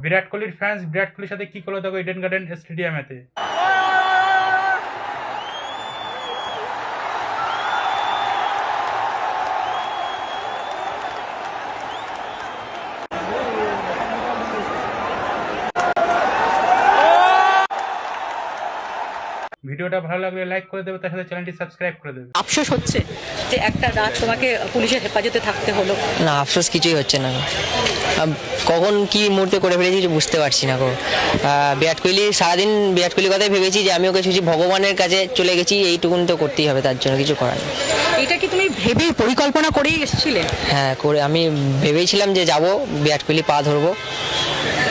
বিরাট কোহলির ফ্যান্স বিরাট কোহলির সাথে কি করলো দেখো ইডেন গার্ডেন স্টেডিয়ামেতে। ভিডিওটা ভালো লাগলে লাইক করে দেবে, তার সাথে চ্যানেলটি সাবস্ক্রাইব করে দেবে। আফসোস হচ্ছে যে একটা রাত তোমাকে পুলিশের হেফাজতে থাকতে হলো? না, আফসোস কিছুই হচ্ছে না। কখন কি মুহূর্তে করে ফেলেছি কিছু বুঝতে পারছি না। বিরাট কোহলি সারাদিন বিরাট কোহলির কথাই ভেবেছি যে আমি ওকে কিছু ভগবানের কাছে চলে গেছি, এইটুকুন তো করতেই হবে, তার জন্য কিছু করার নেই। এটা কি তুমি ভেবে পরিকল্পনা করেই এসেছিলে? হ্যাঁ, করে আমি ভেবেছিলাম যে যাব বিরাট কোহলি পা ধরবো,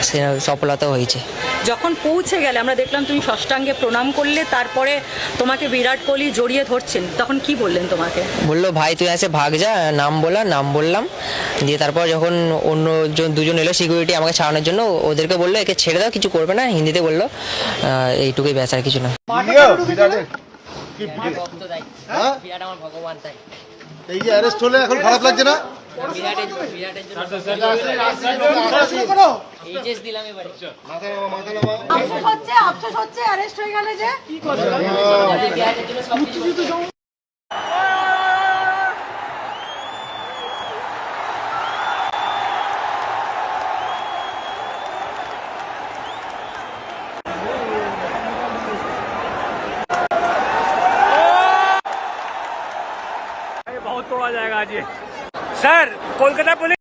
সে সফলতা হয়েছে। যখন পৌঁছে গেলে আমরা দেখলাম তুমি ষষ্ঠাঙ্গে প্রণাম করলে, তারপরে তোমাকে বিরাট কোহলি জড়িয়ে ধরছেন, তখন কি বললেন তোমাকে? বললো ভাই তুই এসে ভাগ যা, নাম বললাম। দিয়ে তারপর যখন অন্য দুজন এলো সিকিউরিটি আমাকে ছাড়ানোর জন্য, ওদেরকে বললো একে ছেড়ে দাও, কিছু করবে না, হিন্দিতে বললো। এইটুকুই ব্যাস, আর কিছু না। বিরাট আমার ভগবান, তাই এই যে অ্যারেস্ট হলে এখন খারাপ লাগছে না? আফসোস হচ্ছে অ্যারেস্ট হয়ে গেলে যে बहुत तोड़ा जाएगा आज ये। Sir Kolkata police